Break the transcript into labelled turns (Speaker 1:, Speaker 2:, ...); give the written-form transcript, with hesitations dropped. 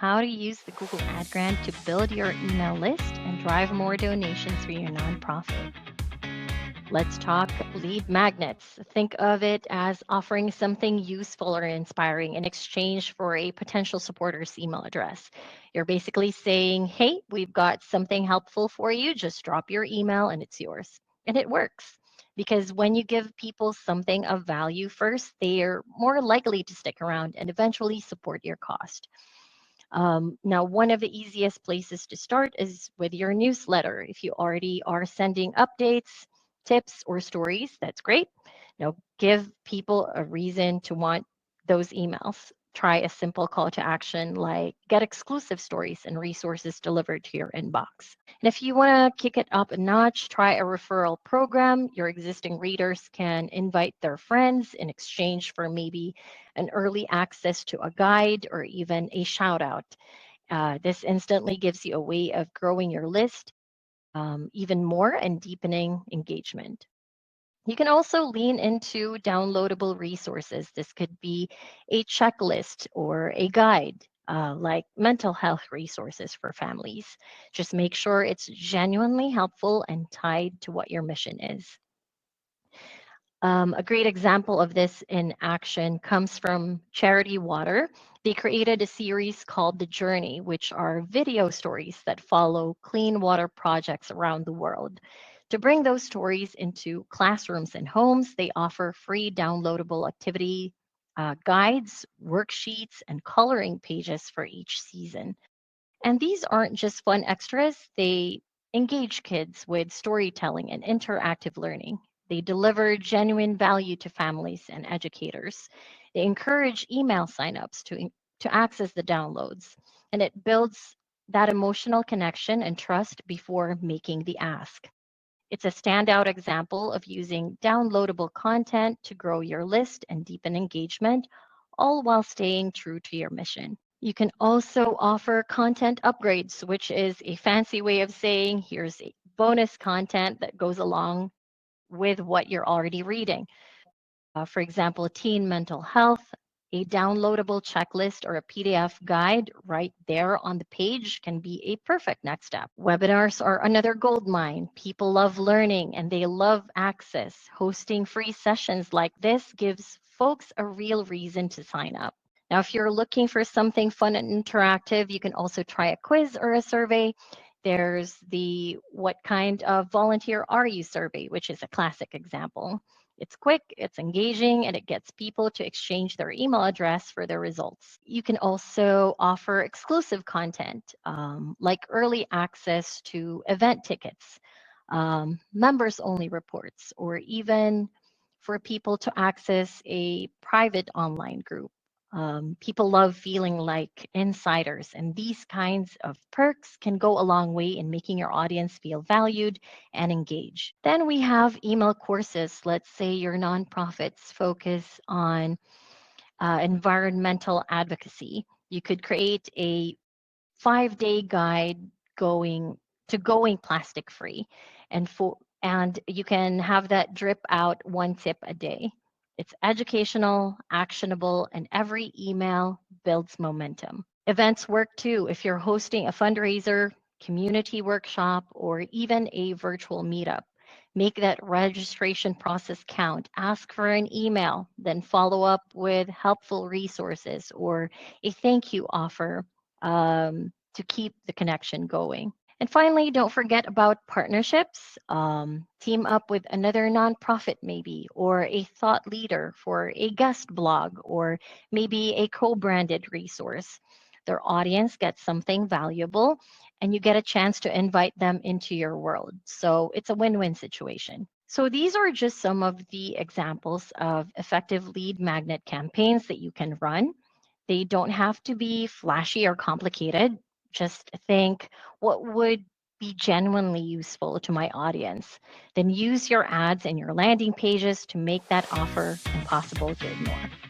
Speaker 1: How to use the Google Ad Grant to build your email list and drive more donations for your nonprofit. Let's talk lead magnets. Think of it as offering something useful or inspiring in exchange for a potential supporter's email address. You're basically saying, hey, we've got something helpful for you. Just drop your email and it's yours. And it works because when you give people something of value first, they are more likely to stick around and eventually support your cost. Now, one of the easiest places to start is with your newsletter. If you already are sending updates, tips, or stories, that's great. Now, give people a reason to want those emails. Try a simple call to action like get exclusive stories and resources delivered to your inbox. And if you want to kick it up a notch, try a referral program. Your existing readers can invite their friends in exchange for maybe an early access to a guide or even a shout out. This instantly gives you a way of growing your list even more and deepening engagement. You can also lean into downloadable resources. This could be a checklist or a guide, like mental health resources for families. Just make sure it's genuinely helpful and tied to what your mission is. A great example of this in action comes from Charity Water. They created a series called The Journey, which are video stories that follow clean water projects around the world. To bring those stories into classrooms and homes, they offer free downloadable activity guides, worksheets, and coloring pages for each season. And these aren't just fun extras, they engage kids with storytelling and interactive learning. They deliver genuine value to families and educators. They encourage email signups to access the downloads. And it builds that emotional connection and trust before making the ask. It's a standout example of using downloadable content to grow your list and deepen engagement, all while staying true to your mission. You can also offer content upgrades, which is a fancy way of saying here's a bonus content that goes along with what you're already reading. For example, teen mental health, a downloadable checklist or a PDF guide right there on the page can be a perfect next step. Webinars are another gold mine. People love learning and they love access. Hosting free sessions like this gives folks a real reason to sign up. Now, if you're looking for something fun and interactive, you can also try a quiz or a survey. There's the What Kind of Volunteer Are You survey, which is a classic example. It's quick, it's engaging, and it gets people to exchange their email address for their results. You can also offer exclusive content like early access to event tickets, members only reports, or even for people to access a private online group. People love feeling like insiders, and these kinds of perks can go a long way in making your audience feel valued and engaged. Then we have email courses. Let's say your nonprofits focus on environmental advocacy. You could create a 5-day guide going going plastic free and you can have that drip out one tip a day. It's educational, actionable, and every email builds momentum. Events work too. If you're hosting a fundraiser, community workshop, or even a virtual meetup, make that registration process count. Ask for an email, then follow up with helpful resources or a thank you offer to keep the connection going. And finally, don't forget about partnerships. Team up with another nonprofit, maybe, or a thought leader for a guest blog, or maybe a co branded resource. Their audience gets something valuable, and you get a chance to invite them into your world. So it's a win win situation. So these are just some of the examples of effective lead magnet campaigns that you can run. They don't have to be flashy or complicated. Just think what would be genuinely useful to my audience. Then use your ads and your landing pages to make that offer impossible to ignore.